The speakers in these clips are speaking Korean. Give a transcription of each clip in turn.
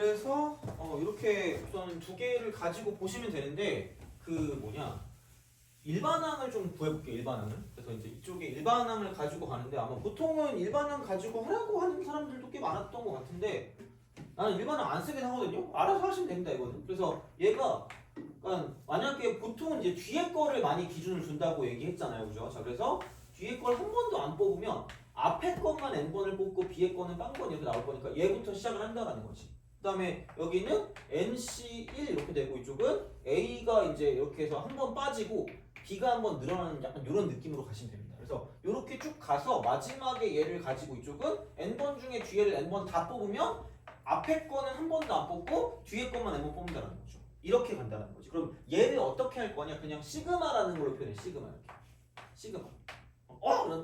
그래서 이렇게 우선 두 개를 가지고 보시면 되는데 그 뭐냐 일반항을 좀 구해볼게요. 일반항을. 그래서 이제 이쪽에 일반항을 가지고 가는데 아마 보통은 일반항 가지고 하려고 하는 사람들도 꽤 많았던 것 같은데 나는 일반항 안 쓰긴 하거든요. 알아서 하시면 됩니다. 이거는. 그래서 얘가 그러니까 만약에 보통은 이제 뒤에 거를 많이 기준을 준다고 얘기했잖아요. 그죠? 자, 그래서 뒤에 걸 한 번도 안 뽑으면 앞에 것만 n번을 뽑고 뒤에 거는 딴번 이렇게 나올 거니까 얘부터 시작을 한다라는 거지. 그 다음에 여기는 NC1 이렇게 되고 이쪽은 A가 이제 이렇게 해서 한 번 빠지고 B가 한 번 늘어나는 약간 이런 느낌으로 가시면 됩니다. 그래서 이렇게 쭉 가서 마지막에 얘를 가지고 이쪽은 n번 중에 뒤에를 n번 다 뽑으면 앞에 거는 한 번도 안 뽑고 뒤에 것만 n번 뽑는다는 거죠. 이렇게 간다는 거지. 그럼 얘를 어떻게 할 거냐? 그냥 시그마라는 걸로 표현해. 시그마 이렇게. 시그마.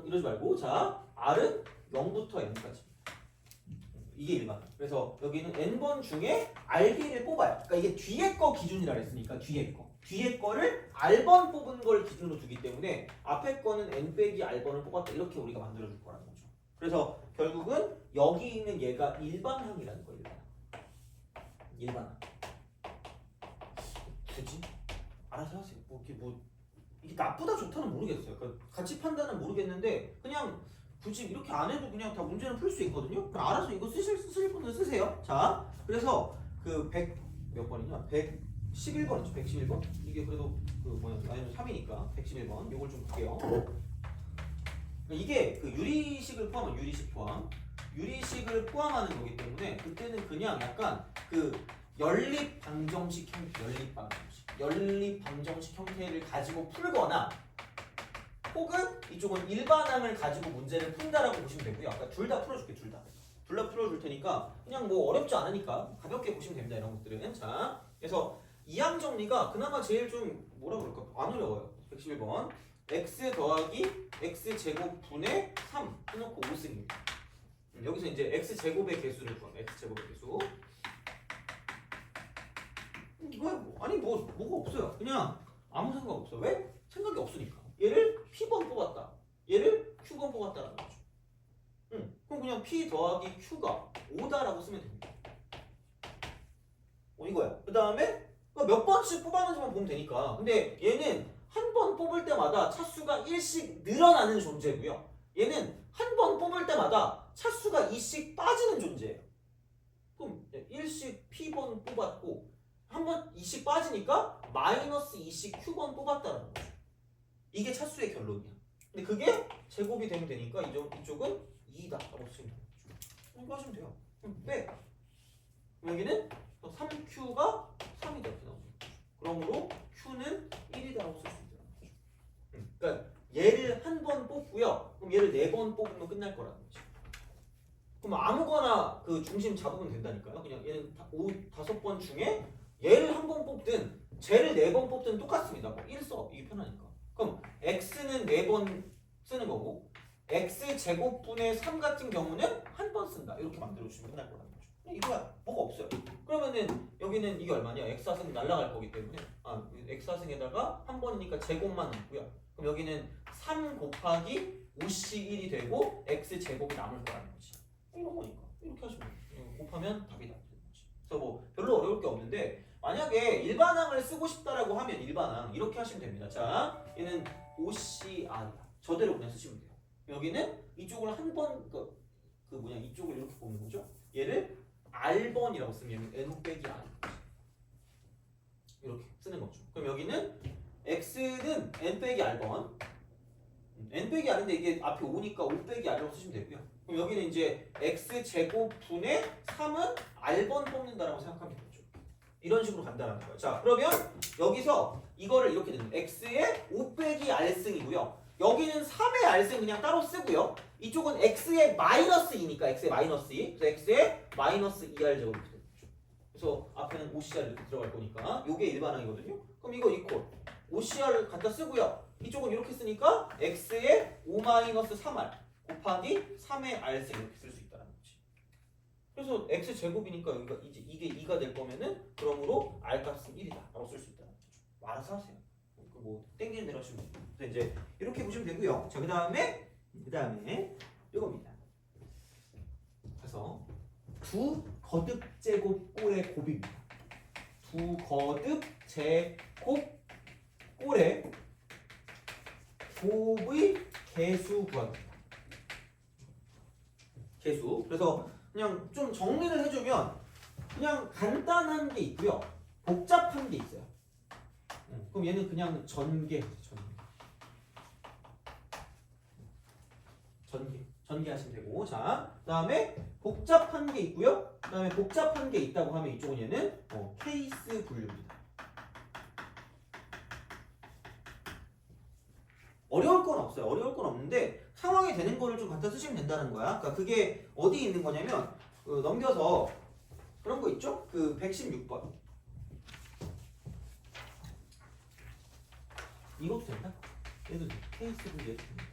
이러지 말고 자 R은 0부터 n까지. 이게 일반. 그래서 여기는 n번 중에 R개를 뽑아요. 그러니까 이게 뒤에 거 기준이라 했으니까 뒤에 거. 뒤에 거를 R번 뽑은 걸 기준으로 두기 때문에 앞에 거는 n 빼기 R번을 뽑았다. 이렇게 우리가 만들어줄 거라는 거죠. 그래서 결국은 여기 있는 얘가 일반항이라는 거예요. 일반항. 되지? 알아서 하세요. 이게 나쁘다 좋다는 모르겠어요. 그러니까 가치 판단은 모르겠는데 그냥 굳이 이렇게 안 해도 그냥 다 문제는 풀 수 있거든요. 그럼 알아서 이거 쓰실 분은 쓰세요. 자, 그래서 그 100 몇 번이냐? 111번이죠. 111번. 이게 그래도 그 뭐야? 마이너스 3이니까 111번. 이걸 좀 볼게요. 이게 그 유리식을 포함한 유리식 포함. 유리식을 포함하는 거기 때문에 그때는 그냥 약간 그 연립 방정식 형태, 연립 방정식 형태를 가지고 풀거나 혹은 이쪽은 일반항을 가지고 문제를 푼다라고 보시면 되고요. 아까 둘 다 풀어줄게, 둘 다 풀어줄 테니까 그냥 뭐 어렵지 않으니까 가볍게 보시면 됩니다. 이런 것들은. 자, 그래서 이항 정리가 그나마 제일 좀 뭐라 그럴까? 안 어려워요. 111번. x 더하기 x 제곱 분의 3 해놓고 5승입니다. 여기서 이제 x 제곱의 개수를 구하면 x 제곱의 개수. 이거 뭐가 없어요. 그냥 아무 생각 없어. 왜? 생각이 없으니까. 얘를 P번 뽑았다. 얘를 Q번 뽑았다라는 거죠. 그럼 그냥 P 더하기 Q가 5다라고 쓰면 됩니다. 이거야. 그 다음에 몇 번씩 뽑았는지만 보면 되니까. 근데 얘는 한 번 뽑을 때마다 차수가 1씩 늘어나는 존재고요. 얘는 한 번 뽑을 때마다 차수가 2씩 빠지는 존재예요. 그럼 1씩 P번 뽑았고 한 번 2씩 빠지니까 마이너스 2씩 Q번 뽑았다는 거죠. 이게 차수의 결론이야. 근데 그게 제곱이 되면 되니까 이쪽은 2다 라고 쓰시면 돼요. 이거 하시면 돼요. 그럼 빼. 여기는 3Q가 3이다 이렇게 나오는 거죠. 그러므로 Q는 1이다 라고 쓸 수 있다는 거죠. 그러니까 얘를 한 번 뽑고요. 그럼 얘를 4번 뽑으면 끝날 거라는 거죠. 그럼 아무거나 그 중심 잡으면 된다니까요. 그냥 얘는 5번 중에 얘를 한 번 뽑든 쟤를 4번 뽑든 똑같습니다. 1 써. 이게 편하니까. 그럼 x는 4번 쓰는 거고 x 제곱분의 3 같은 경우는 한 번 쓴다. 이렇게 만들어주시면 끝날 거라는 거죠. 이거야. 뭐가 없어요. 그러면은 여기는 이게 얼마냐? x하승 날라갈 거기 때문에 x하승에다가 한 번이니까 제곱만 넣고요. 그럼 여기는 3 곱하기 5씩 1이 되고 x 제곱이 남을 거라는 거지. 이런 거니까 이렇게 하시면 돼요. 곱하면 답이 나오는 거지. 그래서 뭐 별로 어려울 게 없는데 만약에 일반항을 쓰고 싶다라고 하면 일반항 이렇게 하시면 됩니다. 자, 얘는 OCR이야. 저대로 그냥 쓰시면 돼요. 여기는 이쪽을 한 번 이쪽을 이렇게 보는 거죠. 얘를 R번이라고 쓰면 N 빼기 R 이렇게 쓰는 거죠. 그럼 여기는 X는 N 빼기 R번 N 빼기 R인데 이게 앞에 5니까 5 빼기 R이라고 쓰시면 되고요. 그럼 여기는 이제 X 제곱분의 3은 R번 뽑는다라고 생각하면 되죠. 이런 식으로 간다는 거예요. 자, 그러면 여기서 이거를 이렇게 되는 X의 5 빼기 R승이고요. 여기는 3의 R승 그냥 따로 쓰고요. 이쪽은 X의 마이너스 2니까 X의 마이너스 2. 그래서 X의 마이너스 2R 제곱이 되는 거죠. 그래서 앞에는 OCR 이렇게 들어갈 거니까 이게 일반항이거든요. 그럼 이거 이퀄 OCR을 갖다 쓰고요. 이쪽은 이렇게 쓰니까 X의 5 마이너스 3R 곱하기 3의 R승 이렇게 쓸 수 있다는 거지. 그래서 x 제곱이니까 여기가 이게 2가 될 거면은 그러므로 r 값은 1이다 라고 쓸 수 있다는 거죠. 알아서 하세요. 뭐 땡기는 대로 하시면 돼요. 그래서 이제 이렇게 보시면 되고요. 자, 그다음에 이겁니다. 그래서 두 거듭 제곱 꼴의 곱입니다. 두 거듭 제곱 꼴의 곱의 개수 구합니다. 개수. 그래서 그냥 좀 정리를 해주면 그냥 간단한 게 있고요. 복잡한 게 있어요. 그럼 얘는 그냥 전개 하시면 되고, 자, 그다음에 복잡한 게 있고요. 그다음에 복잡한 게 있다고 하면 이쪽은 얘는 케이스 분류입니다. 어려울 건 없어요. 어려울 건 없는데 상황이 되는 거를 좀 갖다 쓰시면 된다는 거야. 그러니까 그게 어디 있는 거냐면 넘겨서 그런 거 있죠? 그 116번. 이것도 된다? 얘도 돼. 케이스 분류 해도 됩니다.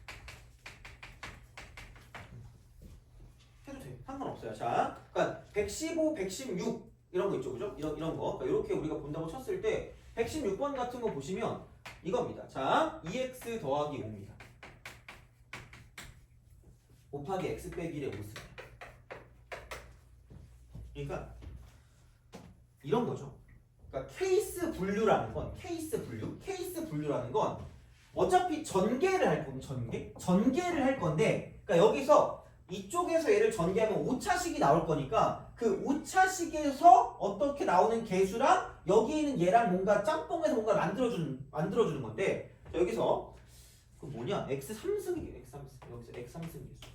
해도 돼. 상관없어요. 자, 그러니까 115, 116 이런 거 있죠, 그죠? 이런 거. 그러니까 이렇게 우리가 본다고 쳤을 때 116번 같은 거 보시면 이겁니다. 자, 2x 더하기 5입니다. 곱하기 x 빼기 1의 5습니다. 그러니까 이런 거죠. 그러니까 케이스 분류라는 건 어차피 전개를 할 건데, 전개를 할 건데, 그러니까 여기서 이쪽에서 얘를 전개하면 5차식이 나올 거니까 그 5차식에서 어떻게 나오는 개수랑 여기 있는 얘랑 뭔가 짬뽕해서 뭔가 만들어주는 건데, 여기서 그 뭐냐? x3승이에요. x3승. 여기서 x3승 개수.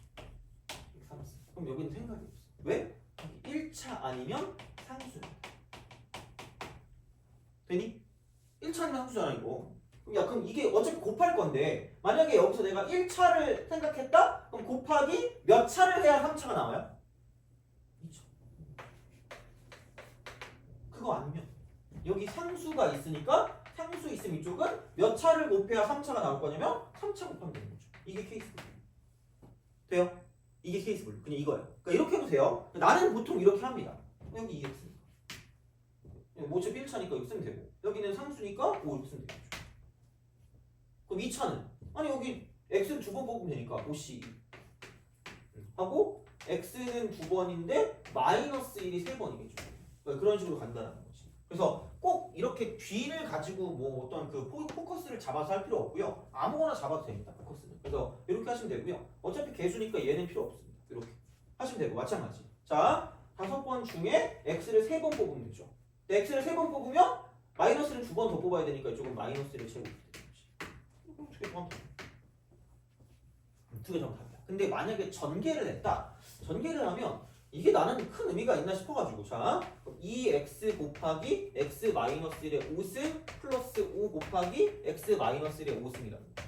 x3승. 그럼 여기는 생각이 없어. 왜? 1차 아니면 상수야. 되니? 1차 아니면 상수잖아 이거. 야, 그럼 이게 어차피 곱할 건데 만약에 여기서 내가 1차를 생각했다? 그럼 곱하기 몇 차를 해야 3차가 나와요? 2차. 그거 아니면 여기 상수가 있으니까 상수 있으면 이쪽은 몇 차를 곱해야 3차가 나올 거냐면 3차 곱하면 되는 거죠. 이게 케이스 분류. 돼요? 이게 케이스 분류. 그냥 이거예요. 그러니까 이렇게 해도 돼요. 나는 보통 이렇게 합니다. 여기 2x니까. 뭐 어차피 1차니까 이거 쓰면 되고, 여기는 상수니까 5 이렇게 쓰면 되겠죠. 그럼 2차는 아니 여기 x는 2번 뽑으면 되니까 5c 하고 x는 2번인데 마이너스 1이 3번이겠죠. 그러니까 그런 식으로 간다는 거지. 그래서 꼭 이렇게 뒤를 가지고 뭐 어떤 그 포커스를 잡아서 할 필요 없고요. 아무거나 잡아도 됩니다. 포커스는. 그래서 이렇게 하시면 되고요. 어차피 개수니까 얘는 필요 없습니다. 이렇게 하시면 되고 마찬가지. 자, 5번 중에 x를 3번 뽑으면 되죠. x를 3번 뽑으면 마이너스를 2번 더 뽑아야 되니까 이쪽은 마이너스를 채우게 되는 거지. 두개 더하면 돼. 두개 더하면 답이야. 근데 만약에 전개를 했다. 전개를 하면 이게 나는 큰 의미가 있나 싶어가지고, 자, 2x 곱하기 x 마이너스 1의 5승 플러스 5 곱하기 x 마이너스 1의 5승이라는 거야.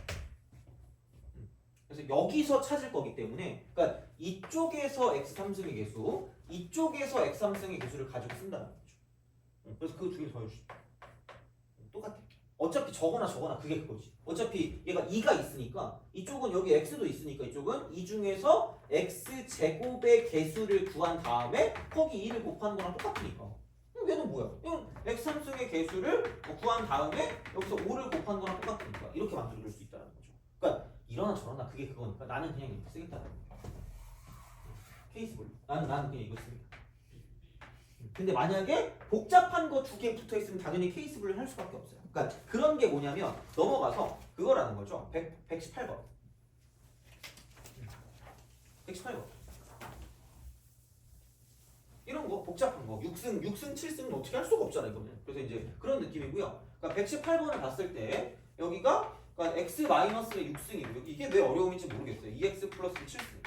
그래서 여기서 찾을 거기 때문에, 그러니까 이쪽에서 x3승의 개수, 이쪽에서 x3승의 개수를 가지고 쓴다는 거죠. 그래서 그 두 개를 더해주시. 똑같아. 어차피 저거나 그게 그거지. 어차피 얘가 2가 있으니까 이쪽은 여기 x도 있으니까 이쪽은 이 중에서 x 제곱의 개수를 구한 다음에 거기 2를 곱하는 거랑 똑같으니까. 얘는 뭐야? 얘는 x3승의 개수를 구한 다음에 여기서 5를 곱하는 거랑 똑같으니까 이렇게 만들어줄 수 있다는 거죠. 그러니까 이러나 저러나 그게 그거니까 나는 그냥 이렇게 쓰겠다는 거야. 케이스 볼. 나는 그냥 이거 씁니다. 근데 만약에 복잡한 거 2개 붙어 있으면 당연히 케이스 분류를 할 수밖에 없어요. 그러니까 그런 게 뭐냐면 넘어가서 그거라는 거죠. 118번. 118번. 이런 거 복잡한 거 6승, 7승은 어떻게 할 수가 없잖아요, 이거는. 그래서 이제 그런 느낌이고요. 그러니까 118번을 봤을 때 여기가 그러니까 x-의 6승이고요. 이게 왜 어려움인지 모르겠어요. 2x 플러스 7승.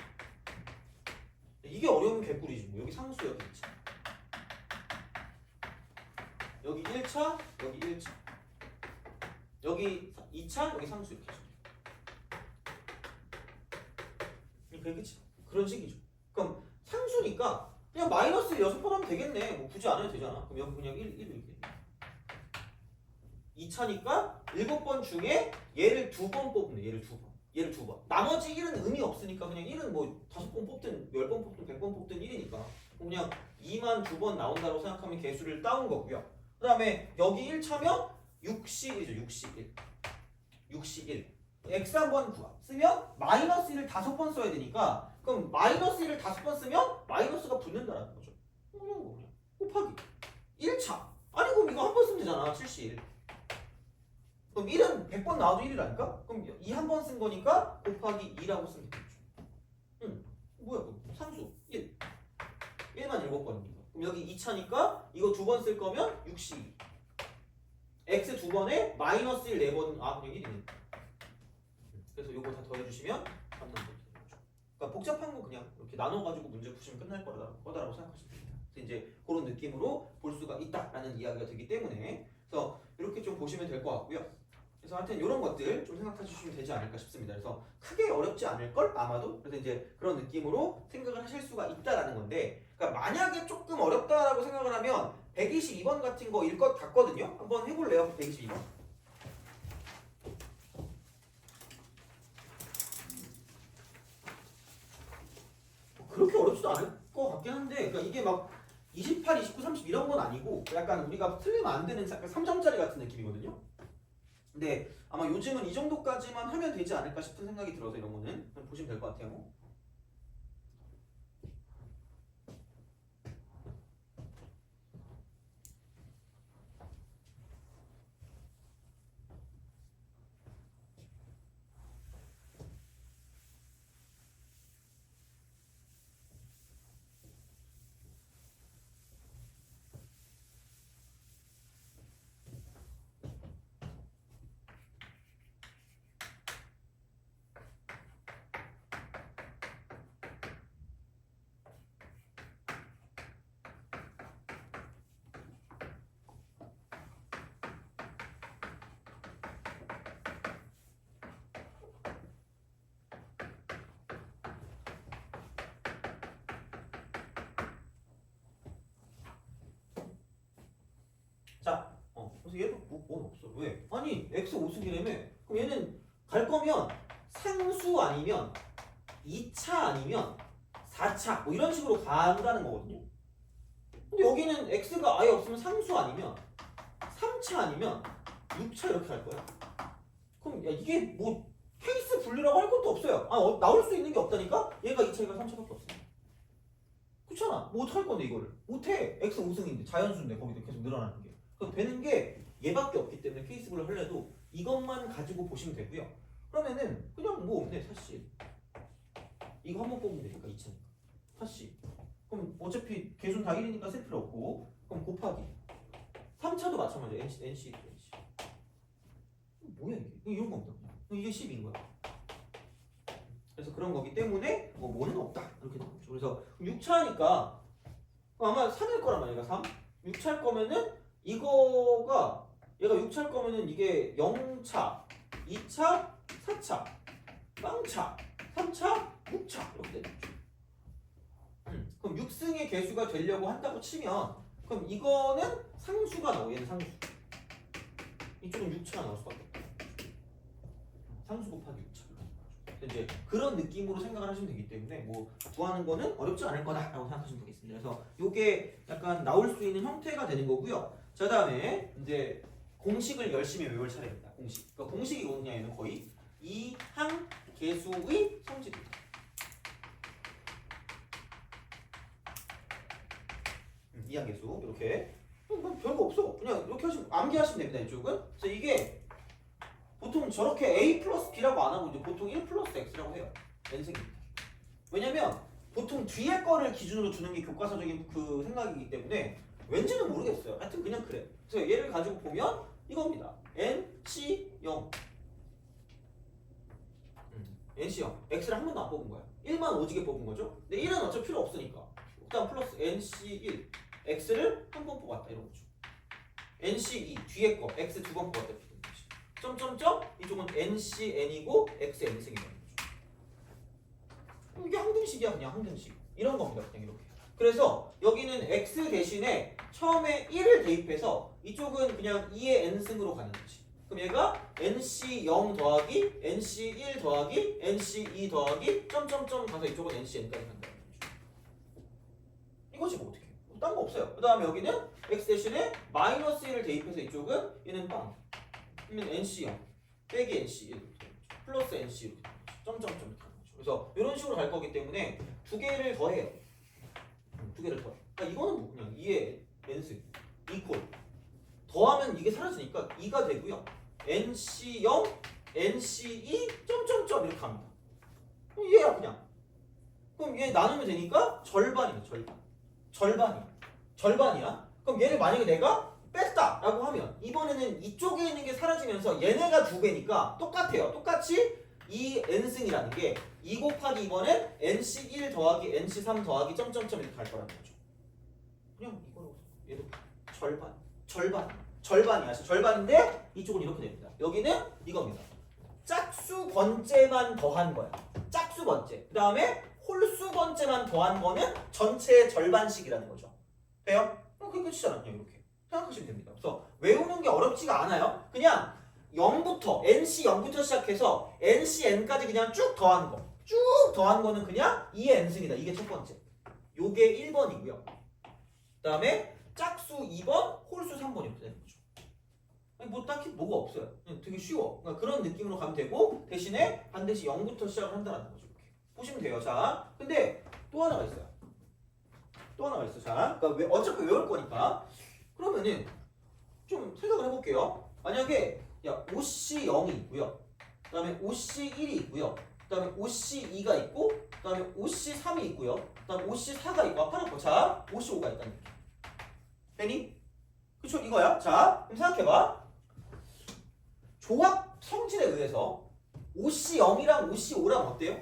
이게 어려우면 개꿀이지 뭐. 여기 상수 여기 있지. 여기 1차, 여기 1차. 여기 2차, 여기 상수 이렇게 하시면 돼요. 그게 끝이야. 그런 식이죠. 그럼 상수니까 그냥 마이너스 6번 하면 되겠네. 뭐 굳이 안 해도 되잖아. 그럼 여기 그냥 1 이렇게. 2차니까 7번 중에 얘를 2번 뽑네. 얘를 2번. 나머지 1은 의미 없으니까 그냥 1은 뭐 5번 뽑든 10번 뽑든 100번 뽑든 1이니까 그냥 2만 2번 나온다고 생각하면 개수를 따온 거고요. 그 다음에 여기 1차면 61이죠. 61. x 한번 쓰면 마이너스 1을 5번 써야 되니까 그럼 마이너스 1을 5번 쓰면 마이너스가 붙는다라는 거죠. 이런 거 그냥 곱하기 1차. 아니 그럼 이거 한 번 쓰면 되잖아. 71. 그럼 1은 100번 나와도 1이라니까? 그럼 이 한 번 쓴 거니까 곱하기 2라고 쓰면 되겠죠. 응. 뭐야 그럼 상수 1. 1만 7번입니다. 그럼 여기 2차니까 이거 두 번 쓸 거면 62. x 두 번에 마이너스 1 4번 아 그냥 1이네. 그래서 요거 다 더해주시면 3 남는 거죠. 그러니까 복잡한 거 그냥 이렇게 나눠가지고 문제 푸시면 끝날 거다라고 생각하시면 됩니다. 그래서 이제 그런 느낌으로 볼 수가 있다라는 이야기가 되기 때문에 그래서 이렇게 좀 보시면 될 것 같고요. 그래서 하여튼 이런 것들 좀 생각해 주시면 되지 않을까 싶습니다. 그래서 크게 어렵지 않을 걸 아마도. 그래서 이제 그런 느낌으로 생각을 하실 수가 있다라는 건데, 그러니까 만약에 조금 어렵다라고 생각을 하면 122번 같은 거일 것 같거든요. 한번 해볼래요? 122번. 그렇게 어렵지도 않을 것 같긴 한데, 그러니까 이게 막 28, 29, 30 이런 건 아니고 약간 우리가 틀리면 안 되는 약간 3점짜리 같은 느낌이거든요. 근데 아마 요즘은 이 정도까지만 하면 되지 않을까 싶은 생각이 들어서 이런 거는 보시면 될 것 같아요. 자, 그래서 얘도 뭔 없어. 왜? 아니, x 5승이라며. 그럼 얘는 갈 거면 상수 아니면 2차 아니면 4차 뭐 이런 식으로 간다는 거거든요. 근데 여기는 x가 아예 없으면 상수 아니면 3차 아니면 6차 이렇게 갈 거야. 그럼 야, 이게 뭐 케이스 분류라고 할 것도 없어요. 나올 수 있는 게 없다니까? 얘가 2차, 얘가 3차밖에 없어. 그렇잖아. 뭐 어떡할 건데 이거를? 못해. x 5승인데 자연수인데 거기도 계속 늘어나는 게. 그럼 되는 게 얘밖에 없기 때문에 케이스 분류 하려도 이것만 가지고 보시면 되고요. 그러면은 그냥 뭐 네, 사실 이거 한 번 뽑으면 되니까 2차니까. 사실 그럼 어차피 개수는 다 1이니까 쓸 필요 없고 그럼 곱하기 3차도 마찬가지야. NC 뭐야 이게? 이런 거 없다. 이게 10인 거야. 그래서 그런 거기 때문에 뭐는 없다 이렇게 나오죠. 그래서 6차니까 아마 3일 거란 말이야. 3. 6차일 거면은 이거가 얘가 6차일 거면은 이게 0차, 2차, 4차, 빵차, 3차, 6차 이렇게 되는 거죠. 그럼 6승의 개수가 되려고 한다고 치면 그럼 이거는 상수가 나오고 얘는 상수. 이쪽은 6차가 나올 수밖에 없다. 상수 곱하기 6차. 이제 그런 느낌으로 생각을 하시면 되기 때문에 뭐 구하는 거는 어렵지 않을 거다라고 생각하시면 되겠습니다. 그래서 이게 약간 나올 수 있는 형태가 되는 거고요. 자, 다음에 이제 공식을 열심히 외울 차례입니다. 공식. 그러니까 공식이 뭐냐 얘는 거의 이항 계수의 성질입니다. 이항 계수 이렇게 별거 없어. 그냥 이렇게 하시면 암기하시면 됩니다. 이쪽은. 그래서 이게 보통 저렇게 a 플러스 b라고 안 하고 이제 보통 1 플러스 x라고 해요. n승입니다. 왜냐면 보통 뒤에 거를 기준으로 주는 게 교과서적인 그 생각이기 때문에 왠지는 모르겠어요. 하여튼 그냥 그래. 그래서 얘를 가지고 보면 이겁니다. NC0 NC0 x를 한 번도 안 뽑은 거야. 1만 오지게 뽑은 거죠. 근데 1은 어차피 필요 없으니까 일단 플러스 NC1 x를 한 번 뽑았다 이런 거죠. NC2 뒤에 거 x 두 번 뽑았다. 점점점 이쪽은 NCN이고 XN승이라는 거죠. 이게 항등식이야. 그냥 항등식 이런 겁니다. 그냥 이렇게. 그래서 여기는 X 대신에 처음에 1을 대입해서 이쪽은 그냥 2의 N승으로 가는 거지. 그럼 얘가 NC0 더하기 NC1 더하기 NC2 더하기 점점점 가서 이쪽은 NCN까지 간다는 거죠. 이거지 뭐 어떻게 딴 거 없어요. 그 다음에 여기는 X 대신에 마이너스 1을 대입해서 이쪽은 얘는 빵 그러면 NC0 빼기 NC1 플러스 NC 이렇게 점점점 이렇게 하는 거죠. 그래서 이런 식으로 갈 거기 때문에 두 개를 더해요. 두 개를 더해. 이거는 뭐 그냥 2의 n승 이퀄 더하면 이게 사라지니까 2가 되고요. nc0 nc2 점점점 이렇게 합니다. 그럼 얘야 그냥. 그럼 얘 나누면 되니까 절반이야 절반이야. 그럼 얘를 만약에 내가 뺐다 라고 하면 이번에는 이쪽에 있는 게 사라지면서 얘네가 두 배니까 똑같아요. 똑같이 이 n승이라는 게 2 곱하기 이번엔 nc1 더하기 nc3 더하기 점점점 이렇게 갈 거라는 거죠. 그냥 이거로 얘도 절반이야. 절반인데 이쪽은 이렇게 됩니다. 여기는 이겁니다. 짝수 번째만 더한 거야. 짝수 번째. 그 다음에 홀수 번째만 더한 거는 전체의 절반씩이라는 거죠. 돼요? 그게 끝이잖아. 그냥 이렇게 생각하시면 됩니다. 그래서 외우는 게 어렵지가 않아요. 그냥 0부터 NC 0부터 시작해서 NC N까지 그냥 쭉 더하는 거. 쭉 더한 거는 그냥 2의 N승이다. 이게 첫 번째. 요게 1번이고요. 그 다음에 짝수 2번, 홀수 3번 이렇게 되는 거죠. 아니 뭐 딱히 뭐가 없어요. 그냥 되게 쉬워. 그러니까 그런 느낌으로 가면 되고 대신에 반드시 0부터 시작을 한다는 거죠. 이렇게 보시면 돼요. 자, 근데 또 하나가 있어요. 자, 그러니까 어차피 외울 거니까 그러면은 좀 생각을 해볼게요. 만약에 야 OC 0이 있고요. 그 다음에 OC 1이 있고요. 그 다음에 OC 2가 있고 그 다음에 OC 3이 있고요. 그 다음에 OC 4가 있고 아까 놓고 자 OC 5가 있다는 얘기. 되니? 그쵸 이거야. 자 그럼 생각해봐. 조합 성질에 의해서 OC 0이랑 OC 5랑 어때요?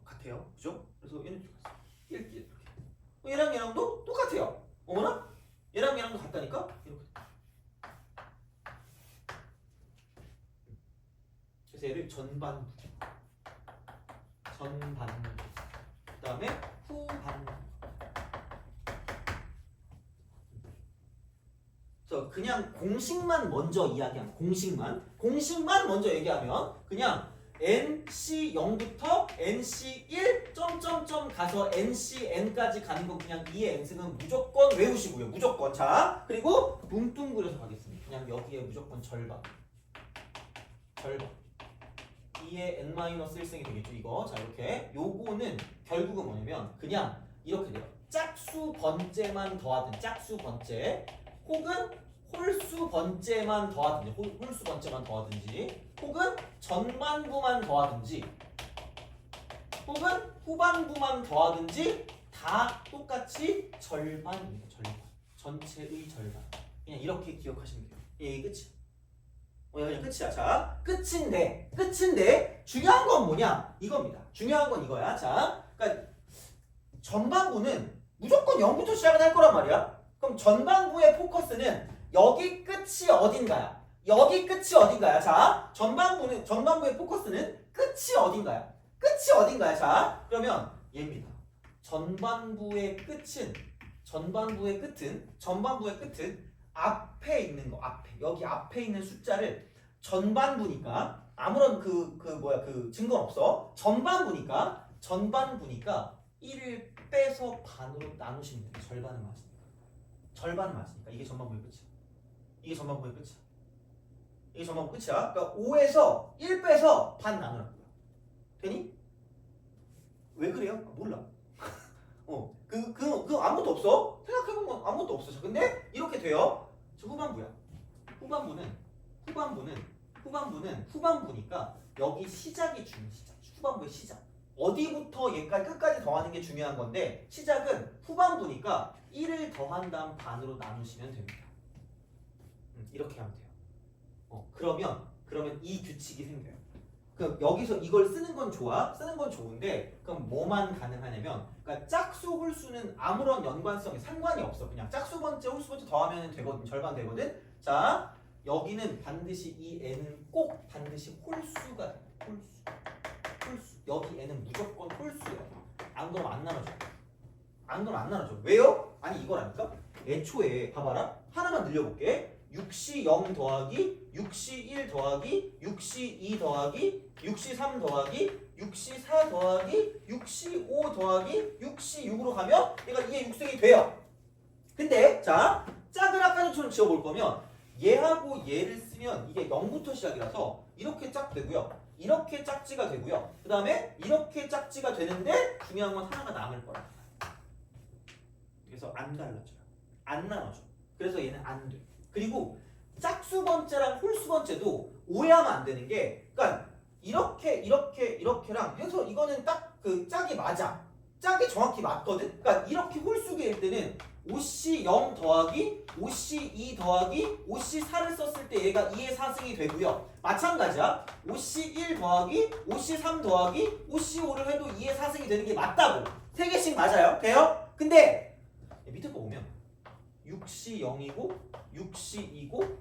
같아요. 그죠? 그래서 얘는 이렇게 얘랑 얘랑도 똑같아요. 어머나? 얘랑 얘랑도 같다니까? 이렇게. 그래서 얘를 전반부. 그 다음에 후반부. 그래서 그냥 공식만 먼저 이야기하면 공식만 먼저 얘기하면 그냥 NC 0부터 NC 1 점점점 가서 NC N까지 가는 건 그냥 2의 N승은 무조건 외우시고요. 무조건. 자 그리고 뭉뚱그려서 가겠습니다. 그냥 여기에 무조건 절반 2의 N-1승이 되겠죠. 이거. 자 이렇게 요거는 결국은 뭐냐면 그냥 이렇게 돼요. 짝수 번째만 더하든 짝수 번째 혹은 홀수 번째만 더하든지 혹은 전반부만 더하든지 혹은 후반부만 더하든지 다 똑같이 절반입니다. 절반. 전체의 절반. 그냥 이렇게 기억하시면 돼요. 이게 끝이야. 그냥 끝이야. 자, 끝인데 중요한 건 뭐냐? 이겁니다. 중요한 건 이거야. 자, 그러니까 전반부는 무조건 0부터 시작을 할 거란 말이야. 그럼 전반부의 포커스는 여기 끝이 어딘가야? 자, 전반부의 포커스는 끝이 어딘가야? 자, 그러면 얘입니다. 전반부의 끝은 앞에 있는 거, 여기 앞에 있는 숫자를 전반부니까 아무런 그 증거는 없어. 전반부니까 1을 빼서 반으로 나누시면 돼요. 절반은 맞으니까 이게 전반부의 끝이야. 그러니까 5에서 1 빼서 반 나누라는 거야. 되니? 왜 그래요? 몰라. 그 아무것도 없어. 생각해보면 아무것도 없어. 근데 이렇게 돼요. 저 후반부야. 후반부니까 여기 시작이 중요해. 후반부의 시작. 어디부터 얘까지 끝까지 더하는 게 중요한 건데 시작은 후반부니까 1을 더한 다음 반으로 나누시면 됩니다. 이렇게 하면 돼요. 그러면 이 규칙이 생겨요. 그럼 여기서 이걸 쓰는 건 좋은데 그럼 뭐만 가능하냐면 그러니까 짝수 홀수는 아무런 연관성에 상관이 없어. 그냥 짝수 번째 홀수 번째 더하면 되거든. 절반 되거든. 자 여기는 반드시 이 n은 꼭 반드시 홀수가 돼. 홀수. 여기 n은 무조건 홀수예요. 안 그러면 안 나눠줘. 왜요? 아니 이거라니까. 애초에 봐봐라. 하나만 늘려볼게. 6시 0 더하기 6시 1 더하기 6시 2 더하기 6시 3 더하기 6시 4 더하기 6시 5 더하기 6시 6으로 가면 얘가 2의 6승이 돼요. 근데 자 짝을 아까 전처럼 지어볼 거면 얘하고 얘를 쓰면 이게 0부터 시작이라서 이렇게 짝 되고요. 이렇게 짝지가 되고요. 그 다음에 이렇게 짝지가 되는데 중요한 건 하나가 남을 거라. 그래서 안 갈라져요. 안 나눠져. 그래서 얘는 안 돼. 그리고 짝수 번째랑 홀수 번째도 오해하면 안 되는 게, 그러니까 이렇게랑 해서 이거는 딱 그 짝이 맞아. 짝이 정확히 맞거든. 그러니까 이렇게 홀수계일 때는 5C0 더하기 5C2 더하기 5C4를 썼을 때 얘가 2의 4승이 되고요. 마찬가지야. 5C1 더하기 5C3 더하기 5C5를 해도 2의 4승이 되는 게 맞다고. 3개씩 맞아요. 돼요? 근데 밑에 거 보면 6C0이고 6C2고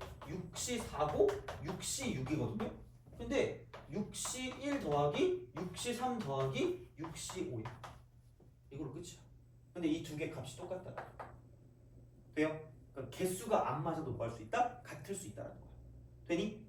6C4고 6C6이거든요. 근데 6C1 더하기 6C3 더하기 6C5야. 이걸로 끝이야. 근데 이 두 개 값이 똑같다. 돼요? 그러니까 개수가 안 맞아도 뭐 할 수 있다? 같을 수 있다라는 거야. 되니?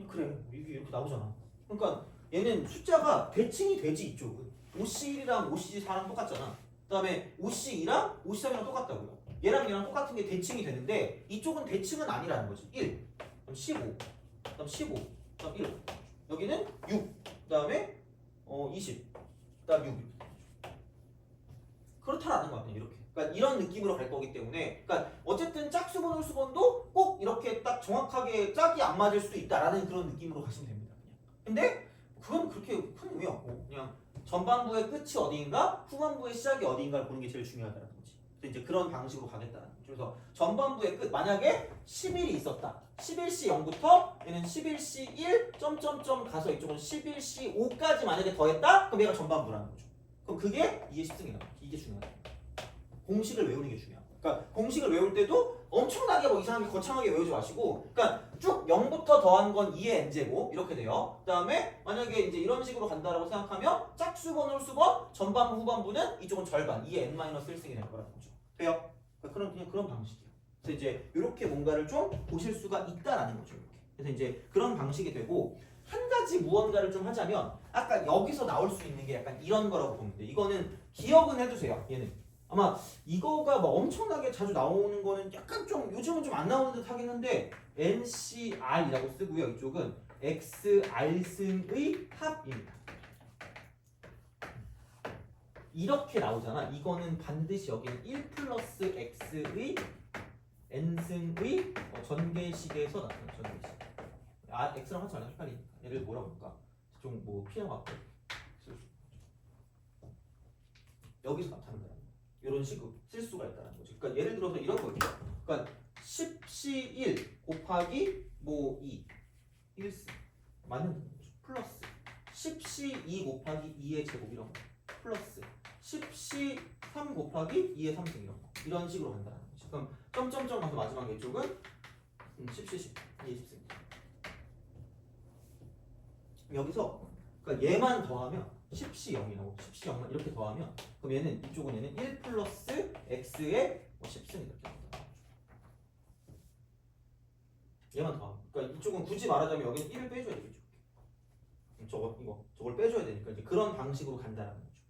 그래. 이게 이렇게 나오잖아. 그러니까 얘는 숫자가 대칭이 되지 이쪽은. 5C1이랑 5C4랑 똑같잖아. 그 다음에 5C2랑 5C3이랑 똑같다고요. 얘랑 얘랑 똑같은 게 대칭이 되는데 이쪽은 대칭은 아니라는 거지. 1, 그럼 15, 그다음 15, 그다음 1. 여기는 6, 그 다음에 20, 그 다음 6. 그렇다라는 거야. 그냥 이렇게. 그러니까 이런 느낌으로 갈 거기 때문에, 그러니까 어쨌든 짝수번 홀수번도 꼭 이렇게 딱 정확하게 짝이 안 맞을 수도 있다라는 그런 느낌으로 가시면 됩니다. 그냥. 근데 그건 그렇게 큰 의미 없고 그냥 전반부의 끝이 어디인가, 후반부의 시작이 어디인가를 보는 게 제일 중요하다는 거지. 그래서 이제 그런 방식으로 가겠다는 거죠. 그래서 전반부의 끝, 만약에 11이 있었다. 11C 0부터 얘는 11C 1 점점점 가서 이쪽은 11C 5까지 만약에 더했다? 그럼 얘가 전반부라는 거죠. 그럼 그게 2의 10승이라는 거지. 이게 중요하다. 공식을 외우는 게 중요해요. 그러니까 공식을 외울 때도 엄청나게 뭐 이상하게 거창하게 외우지 마시고, 그러니까 쭉 0부터 더한 건 2의 n제곱 이렇게 돼요. 그 다음에 만약에 이제 이런 식으로 간다라고 생각하면 짝수번 홀수번 전반부 후반부는 이쪽은 절반 2의 n-1승이 될 거라는 거죠. 돼요? 그러니까 그냥 그런 방식이에요. 그래서 이제 이렇게 뭔가를 좀 보실 수가 있다라는 거죠. 이렇게. 그래서 이제 그런 방식이 되고, 한 가지 무언가를 좀 하자면 아까 여기서 나올 수 있는 게 약간 이런 거라고 보면 돼. 이거는 기억은 해두세요. 얘는 아마 이거가 막 엄청나게 자주 나오는 거는 약간 좀 요즘은 좀 안 나오는 듯 하긴 한데 NCR이라고 쓰고요. 이쪽은 XR승의 합입니다. 이렇게 나오잖아. 이거는 반드시 여기는 1 플러스 X의 N승의 전개식에서 나타나요. 전개식. X랑 같이 말하면 헷갈리니까. 얘를 뭐라고 볼까? 좀 뭐 피해갖고 여기서 나타나는 거야. 이런 식으로 쓸 수가 있다는 거죠. 그러니까 예를 들어서 이런 거죠. 그러니까 10C1 곱하기 뭐 2, 1승 맞는 거죠. 플러스 10C2 곱하기 2의 제곱 이런 거. 플러스 10C3 곱하기 2의 3승 이런 거. 이런 식으로 간다는 거죠. 그럼 점점점 가서 마지막 이쪽은 10C10, 2의 10승. 여기서 그러니까 얘만 더하면 10C0이라고 10C0만 이렇게 더하면 그럼 얘는 이쪽은 얘는 1 플러스 X의 10승 이렇게 된다. 얘만 더하면 그러니까 이쪽은 굳이 말하자면 여기는 1을 빼줘야 되겠죠. 저걸 빼줘야 되니까 이제 그런 방식으로 간다는 거죠.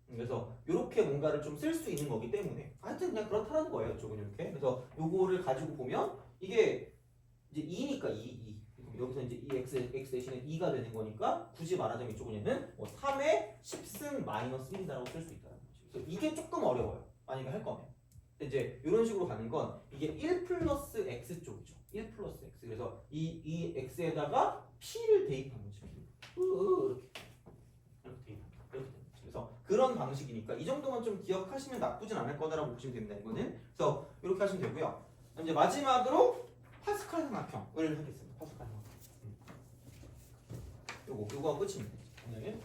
그래서 이렇게 뭔가를 좀 쓸 수 있는 거기 때문에 하여튼 그냥 그렇다는 거예요. 이쪽은 이렇게. 그래서 요거를 가지고 보면 이게 이제 2니까 2. 여기서 이제 이 x 대신에 2가 되는 거니까 굳이 말하자면 이쪽은 얘는 3의 10승 마이너스 1이라고 쓸 수 있다는 거죠. 그래서 이게 조금 어려워요. 만약에 할 거면. 근데 이제 이런 식으로 가는 건 이게 1 플러스 x 쪽이죠. 1 플러스 x. 그래서 이 x에다가 p를 대입한 거죠. 이렇게 대입한 거. 이렇게 되는 거죠. 그래서 그런 방식이니까 이 정도만 좀 기억하시면 나쁘진 않을 거다라고 보시면 됩니다. 이거는. 그래서 이렇게 하시면 되고요. 이제 마지막으로 파스칼 삼각형을 하겠습니다. 파스칼 삼각형. 요거가 끝입니다. 오늘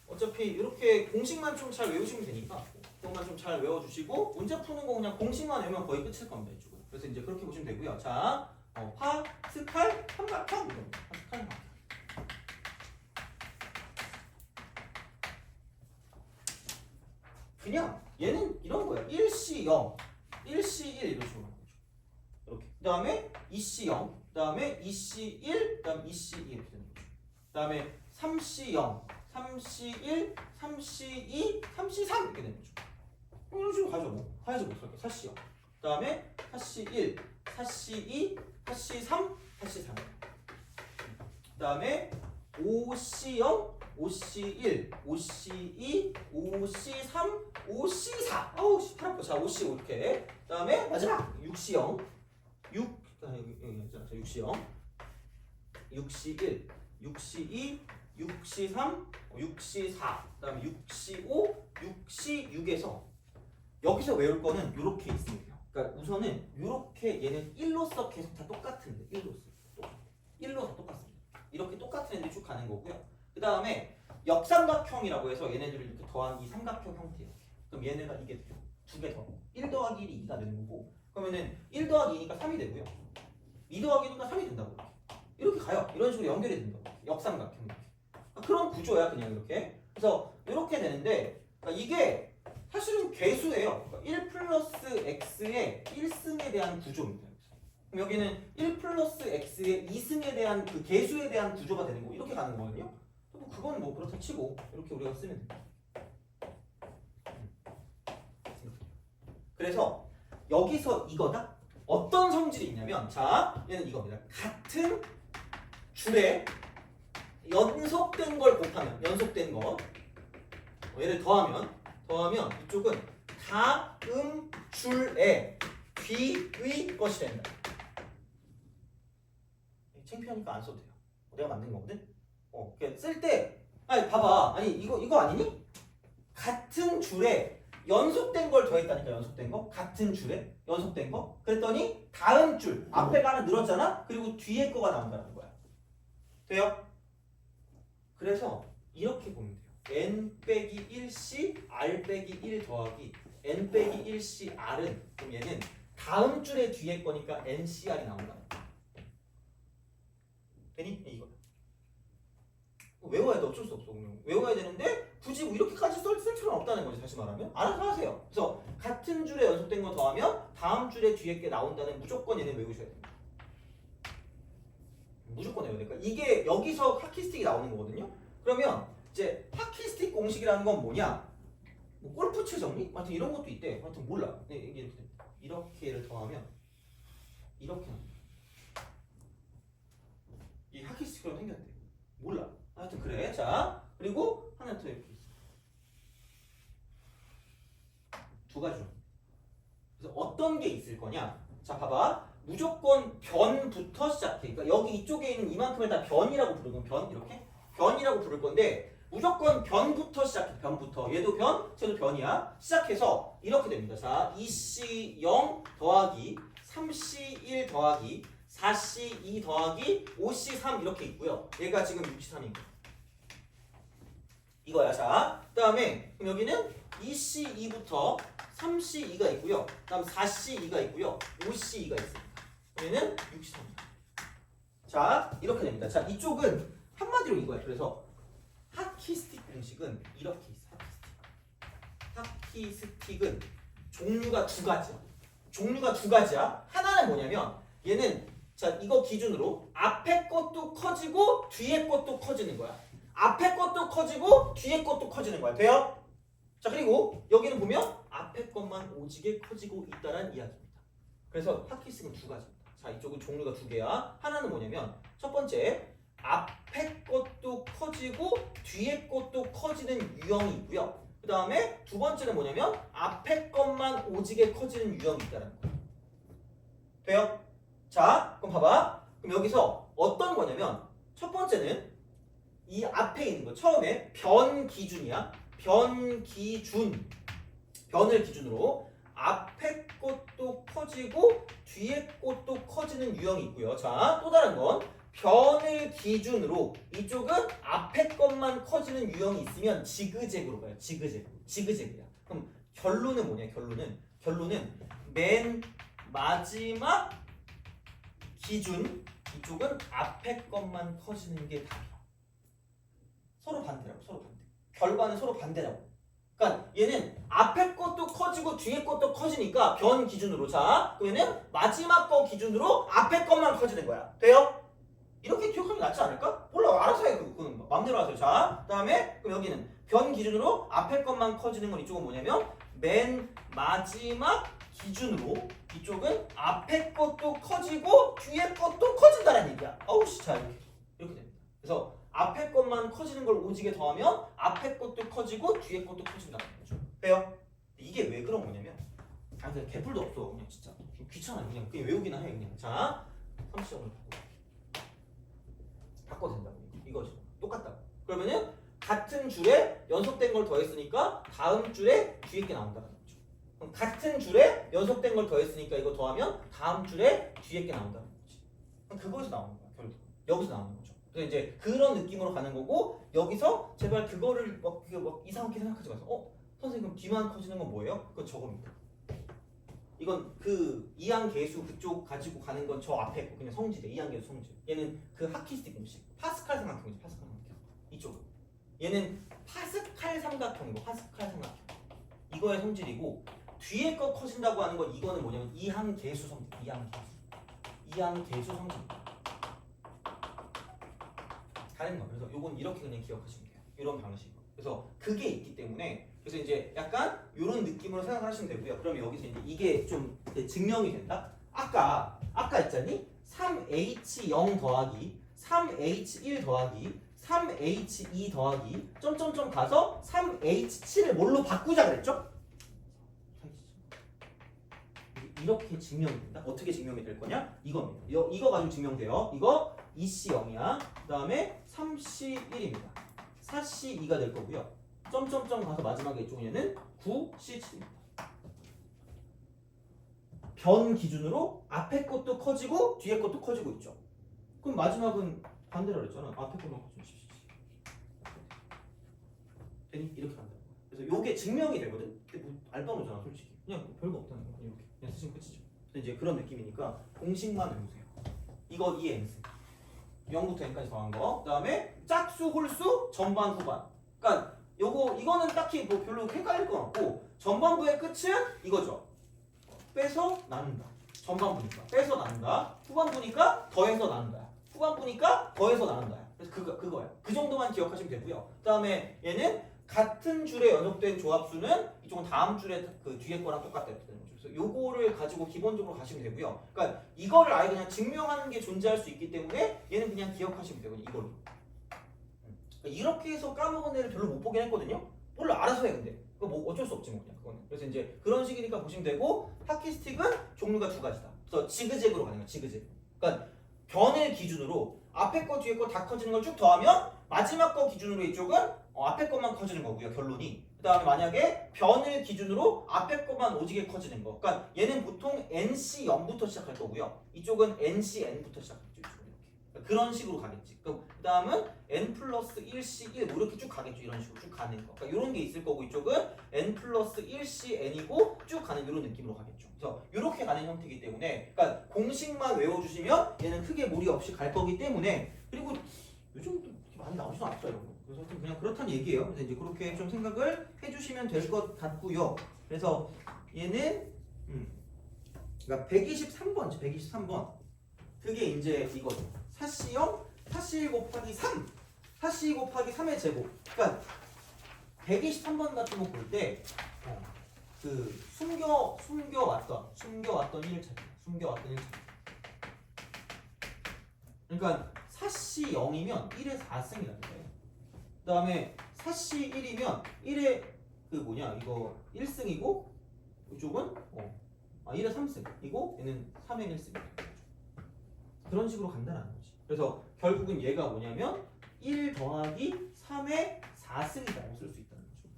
어차피 이렇게 공식만 좀 잘 외우시면 되니까 그것만 좀 잘 외워주시고 문제 푸는 거 그냥 공식만 외우면 거의 끝일 겁니다. 이쪽은. 그래서 이제 그렇게 보시면 되고요. 자, 파스칼 삼각형 이겁니다. 파스칼 삼각형. 그냥 얘는 이런 거예요. 1C0, 1C1 이런 식으로 하는 거죠. 이렇게. 그 다음에 2C0, 그 다음에 2C1, 그 다음에 2C2 이렇게 되는 거죠. 그 다음에 3C0, 3C1, 3C2, 3C3 이렇게 되는 거죠. 이런 식으로 가죠. 뭐. 하야지 못할게. 4C0. 그 다음에 4C1, 4C2, 4C3, 4C3. 그다음에 OC0, OC1, OC2, OC3, OC4. 어우, 18학번. 자, OC5 이렇게. 그다음에 마지막 6C0, 6C0, 6C1, 6C2, 6C3, 6C4. 그다음에 6C5, 6C6에서 여기서 외울 거는 이렇게 있으면 돼요. 그러니까 우선은 이렇게 얘는 1로서 계속 다 똑같은데 1로서 똑같습니다. 이렇게 똑같은 애들이 쭉 가는 거고요. 그 다음에 역삼각형이라고 해서 얘네들을 이렇게 더한 이 삼각형 형태 이렇게. 그럼 얘네가 이게 돼요. 두 개 더. 1 더하기 1이 2가 되는 거고 그러면은 1 더하기 2니까 3이 되고요. 2 더하기 2니까 3이 된다고. 이렇게 가요. 이런 식으로 연결이 된다고. 역삼각형 이렇게. 그런 구조야 그냥 이렇게. 그래서 이렇게 되는데 그러니까 이게 사실은 괴수예요. 그러니까 1 플러스 x의 1승에 대한 구조입니다. 그럼 여기는 1 플러스 x의 2승에 대한 그 계수에 대한 구조가 되는 거 이렇게 가는 거거든요. 뭐 그건 뭐 그렇다 치고 이렇게 우리가 쓰면 됩니다. 그래서 여기서 이거다. 어떤 성질이 있냐면 자 얘는 이겁니다. 같은 줄에 연속된 걸 곱하면 연속된 거 얘를 더하면 이쪽은 다음 줄에 뒤의 것이 된다. 창피하니까 안 써도 돼요. 내가 만든 거거든. 쓸 때 아니 봐봐. 아니 이거 아니니? 같은 줄에 연속된 걸 더했다니까. 연속된 거 같은 줄에 연속된 거 그랬더니 다음 줄 앞에가 하나 늘었잖아. 그리고 뒤에 거가 나온다는 거야. 돼요? 그래서 이렇게 보면 돼요. n 빼기 1c r 빼기 1 더하기 n 빼기 1c r은 그럼 얘는 다음 줄의 뒤에 거니까 ncr이 나온다. 되니? 이거 외워야 돼. 어쩔 수 없어. 외워야 되는데 굳이 뭐 이렇게까지 쓸 필요는 없다는 거지. 다시 말하면 알아서 하세요. 그래서 같은 줄에 연속된 거 더하면 다음 줄에 뒤에 게 나온다는 무조건 얘는 외우셔야 됩니다. 무조건 외워야 돼요. 그러니까 이게 여기서 하키스틱이 나오는 거거든요. 그러면 이제 하키스틱 공식이라는 건 뭐냐? 뭐 골프채 정리? 하여튼 이런 것도 있대. 하여튼 몰라. 네, 이게 이렇게 됩니다. 이렇게를 더하면 이렇게 합니다. 이 하키스틱으로 생겼대. 몰라. 하여튼 그래. 자 그리고 하나 더 이렇게 있어. 두 가지. 그래서 어떤 게 있을 거냐? 자 봐봐. 무조건 변부터 시작해. 그러니까 여기 이쪽에 있는 이만큼을 다 변이라고 부르는 변 이렇게 변이라고 부를 건데 무조건 변부터 시작해. 변부터. 얘도 변, 쟤도 변이야. 시작해서 이렇게 됩니다. 자 2c0 더하기 3c1 더하기 4c2 더하기 5c3 이렇게 있고요. 얘가 지금 6c3이고 이거야. 자 그 다음에 그럼 여기는 2c2부터 3c2가 있고요. 그 다음 4c2가 있고요. 5c2가 있습니다. 얘는 6c3입니다. 자 이렇게 됩니다. 자 이쪽은 한마디로 이거야. 그래서 하키스틱 공식은 이렇게 있어. 하키스틱은 종류가 두 가지야. 하나는 뭐냐면 얘는 자 이거 기준으로 앞에 것도 커지고 뒤에 것도 커지는 거야. 앞에 것도 커지고 뒤에 것도 커지는 거야. 돼요? 자 그리고 여기는 보면 앞에 것만 오지게 커지고 있다는 이야기입니다. 그래서 하키스틱은 두 가지입니다. 자 이쪽은 종류가 두 개야. 하나는 뭐냐면 첫 번째 앞에 것도 커지고 뒤에 것도 커지는 유형이 있고요. 그 다음에 두 번째는 뭐냐면 앞에 것만 오지게 커지는 유형이 있다는 거예요. 돼요? 자 그럼 봐봐. 그럼 여기서 어떤 거냐면 첫 번째는 이 앞에 있는 거 처음에 변 기준이야. 변을 기준으로 앞에 것도 커지고 뒤에 것도 커지는 유형이 있고요. 자 또 다른 건 변을 기준으로 이쪽은 앞에 것만 커지는 유형이 있으면 지그재그로 가요. 지그재그야. 그럼 결론은 뭐냐? 결론은 맨 마지막 기준 이쪽은 앞에 것만 커지는 게 답이야. 서로 반대라고. 결과는 서로 반대라고. 그러니까 얘는 앞에 것도 커지고 뒤에 것도 커지니까 변 기준으로 자 얘는 마지막 거 기준으로 앞에 것만 커지는 거야. 돼요? 이렇게 기억하면 낫지 않을까? 몰라. 알아서 해. 그건 맘대로 하세요. 자 그다음에 그럼 여기는 변 기준으로 앞에 것만 커지는 건 이쪽은 뭐냐면 맨 마지막 기준으로 이쪽은 앞에 것도 커지고 뒤에 것도 커진다는 얘기야. 어우씨 자 이렇게 됩니다. 그래서 앞에 것만 커지는 걸 오지게 더하면 앞에 것도 커지고 뒤에 것도 커진다는 거죠. 돼요? 이게 왜 그런 거냐면 그냥 개뿔도 없어. 그냥 진짜 좀 귀찮아요. 그냥 외우기나 해. 그냥 자 30점을 바꿔도 된다고. 이거죠. 똑같다고. 그러면은 같은 줄에 연속된 걸 더했으니까 다음 줄에 뒤에 게 나온다는 거죠. 그럼 같은 줄에 연속된 걸 더했으니까 이거 더하면 다음 줄에 뒤에 게 나온다는 거지. 그럼 그거에서 나오는 거야. 결국 여기서 나오는 거죠. 그래서 이제 그런 느낌으로 가는 거고 여기서 제발 그거를 막 이상하게 생각하지 마세요. 선생님 그럼 뒤만 커지는 건 뭐예요? 그건 저겁니다. 이건 그 이항계수 그쪽 가지고 가는 건 저 앞에 거 그냥 성질이야. 이항계수 성질. 얘는 그 하키스틱 공식. 파스칼 삼각형이지. 파스칼 삼각형. 이쪽은. 얘는 파스칼 삼각형이고 파스칼 삼각형. 이거의 성질이고 뒤에 거 커진다고 하는 건 이거는 뭐냐면 이항계수 성질. 이항계수 성질. 다른 거. 그래서 요건 이렇게 그냥 기억하시면 돼요. 이런 방식으로. 그래서 그게 있기 때문에 그래서 이제 약간 이런 느낌으로 생각하시면 되고요. 그러면 여기서 이제 이게 좀 증명이 된다. 아까 있잖니? 3H0 더하기 3H1 더하기 3H2 더하기 점점점 가서 3H7을 뭘로 바꾸자 그랬죠? 이렇게 증명이 된다. 어떻게 증명이 될 거냐? 이겁니다. 이거 가지고 증명돼요. 이거 2C0이야. 그 다음에 3C1입니다. 4C2가 될 거고요. 점점점 가서 마지막에 이쪽에는 9C7입니다. 변 기준으로 앞에 것도 커지고 뒤에 것도 커지고 있죠. 그럼 마지막은 반대로 그랬잖아. 앞에 것만 커지면 10C7. 되니? 이렇게 간다. 그래서 요게 증명이 되거든. 근데 뭐 알바노잖아 솔직히. 그냥 별거 없다는 거. 이렇게 그냥 쓰시면 끝이죠. 이제 그런 느낌이니까 공식만 외우세요. 이거 ENS 0부터 n까지 더한 거. 그 다음에 짝수, 홀수, 전반, 후반. 그러니까 이거는 딱히 뭐 별로 헷갈릴 건 없고 전반부의 끝은 이거죠. 빼서 나눈다. 전반부니까 빼서 나눈다. 후반부니까 더해서 나눈다. 후반부니까 더해서 나눈다. 그래서 그거야. 그 정도만 기억하시면 되고요. 그 다음에 얘는 같은 줄에 연속된 조합수는 이쪽은 다음 줄에 그 뒤에 거랑 똑같다. 그래서 요거를 가지고 기본적으로 가시면 되고요. 그러니까 이거를 아예 그냥 증명하는 게 존재할 수 있기 때문에 얘는 그냥 기억하시면 되거든요. 이걸로. 이렇게 해서 까먹은 애를 별로 못 보긴 했거든요. 몰라 알아서 해 근데 그거 뭐 어쩔 수 없지 뭐 그냥 그거는. 그래서 이제 그런 식이니까 보시면 되고 하키스틱은 종류가 두 가지다. 그래서 지그재그로 가는 거야. 지그재그. 그러니까 변을 기준으로 앞에 거 뒤에 거 다 커지는 걸 쭉 더하면 마지막 거 기준으로 이쪽은 앞에 것만 커지는 거고요. 결론이. 그 다음에 만약에 변을 기준으로 앞에 것만 오지게 커지는 거. 그러니까 얘는 보통 NC0부터 시작할 거고요. 이쪽은 NCN부터 시작하겠죠. 그런 식으로 가겠지. 그 다음은 n 플러스 1c1 뭐 이렇게 쭉 가겠죠. 이런 식으로 쭉 가는 거. 그러니까 이런 게 있을 거고 이쪽은 n 플러스 1cn이고 쭉 가는 이런 느낌으로 가겠죠. 그래서 이렇게 가는 형태이기 때문에 그러니까 공식만 외워주시면 얘는 크게 무리 없이 갈 거기 때문에 그리고 요즘 또 많이 나오지도 않았어요. 이런 거. 그래서 하여튼 그냥 그렇다는 얘기예요. 그래서 이제 그렇게 좀 생각을 해주시면 될 것 같고요. 그래서 얘는 그러니까 123번지 123번 그게 이제 이거죠. 4C0, 4C1 곱하기 3 4C2 곱하기 3의 제곱. 그러니까 123번 같은 거 볼 때 그 숨겨왔던 1차례 숨겨왔던 1차례. 그러니까 4C0이면 1의 4승이라는 거예요. 그 다음에 4C1이면 1의 그 뭐냐 이거 1승이고 이쪽은 1의 3승이고 얘는 3의 1승이에요. 그런 식으로 간다는 거지. 그래서 결국은 얘가 뭐냐면 1 더하기 3의 4승이라고 쓸 수 있다는 거죠.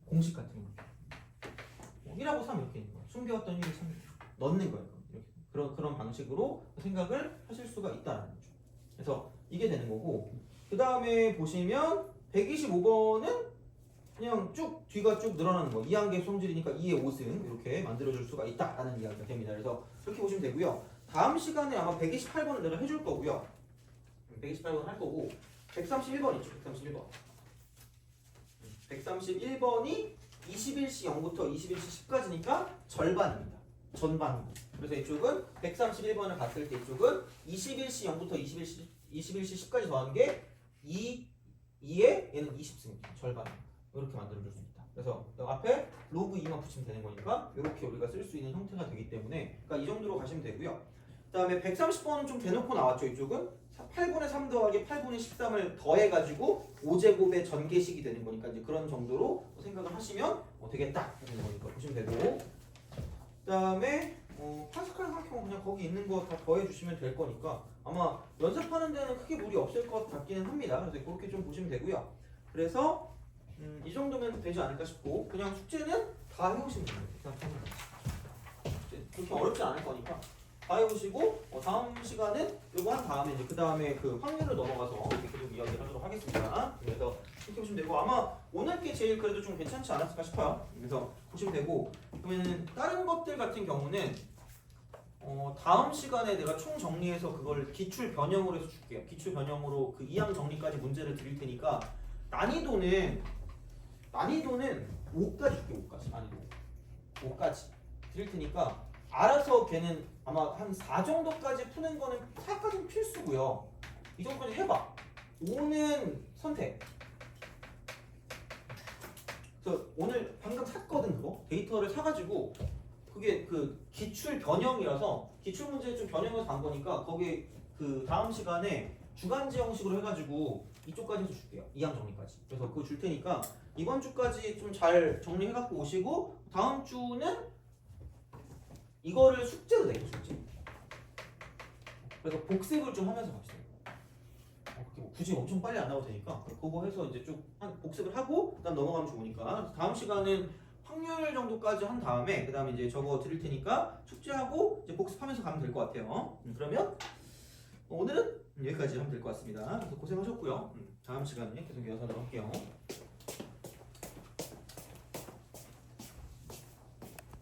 공식 같은 거. 1하고 3 이렇게 있는 거야. 숨겨왔던 1을 3 넣는 거예요. 이렇게. 그런 방식으로 생각을 하실 수가 있다는 거죠. 그래서 이게 되는 거고 그 다음에 보시면 125번은 그냥 쭉 뒤가 쭉 늘어나는 거. 이항계 성질이니까 2의 5승 이렇게 만들어줄 수가 있다라는 이야기가 됩니다. 그래서 그렇게 보시면 되고요. 다음 시간에 아마 128번을 내가 해줄 거고요. 128번 할 거고 131번 있죠. 131번. 131번이 21시 0부터 21시 10까지니까 절반입니다. 전반입니다. 그래서 이쪽은 131번을 봤을 때 이쪽은 21시 0부터 21시 10까지 더한 게 2에 얘는 20승입니다. 절반입니다. 이렇게 만들어줄 수 있다. 그래서 앞에 로그 2만 붙이면 되는 거니까 이렇게 우리가 쓸 수 있는 형태가 되기 때문에 그러니까 이 정도로 가시면 되고요. 그 다음에 130번은 좀 대놓고 나왔죠. 이쪽은 8분의 3 더하기 8분의 13을 더해가지고 5제곱의 전개식이 되는 거니까 이제 그런 정도로 생각을 하시면 되겠다 되는 거니까 보시면 되고, 그 다음에 파스칼 삼각형 그냥 거기 있는 거 다 더해주시면 될 거니까 아마 연습하는 데는 크게 무리 없을 것 같기는 합니다. 그래서 그렇게 좀 보시면 되고요. 그래서 이 정도면 되지 않을까 싶고, 그냥 숙제는 다 해오시면 됩니다. 그렇게 어렵지 않을 거니까 다 해오시고, 다음 시간은 이거 한 다음에 이제 그 다음에 그 확률을 넘어가서 이렇게 계속 이야기를 하도록 하겠습니다. 그래서 이렇게 보시면 되고, 아마 오늘 게 제일 그래도 좀 괜찮지 않았을까 싶어요. 그래서 보시면 되고, 그러면 다른 것들 같은 경우는 다음 시간에 내가 총 정리해서 그걸 기출 변형으로 해서 줄게요. 기출 변형으로 그 이항 정리까지 문제를 드릴 테니까 난이도는 5까지 줄게요. 5까지 난이도 5까지 드릴 테니까 알아서 걔는 아마 한 4 정도까지 푸는 거는 4까지는 필수고요. 이 정도까지 해봐. 5는 선택. 그래서 오늘 방금 샀거든. 그거 데이터를 사가지고 그게 그 기출 변형이라서 기출 문제 좀 변형해서 간 거니까 거기 그 다음 시간에 주간제 형식으로 해가지고 이쪽까지 해서 줄게요. 이항 정리까지. 그래서 그거 줄 테니까 이번 주까지 좀 잘 정리해갖고 오시고, 다음 주는 이거를 숙제로 내요. 숙제. 그래서 복습을 좀 하면서 갑시다. 굳이 엄청 빨리 안 나와도 되니까 그거 해서 이제 쭉 복습을 하고 그다음 넘어가면 좋으니까, 다음 시간은 확률 정도까지 한 다음에 그 다음에 이제 저거 드릴 테니까 숙제하고 이제 복습하면서 가면 될 것 같아요. 그러면 오늘은 여기까지 하면 될 것 같습니다. 그래서 고생하셨고요. 다음 시간에 계속 이어서 하도록 할게요.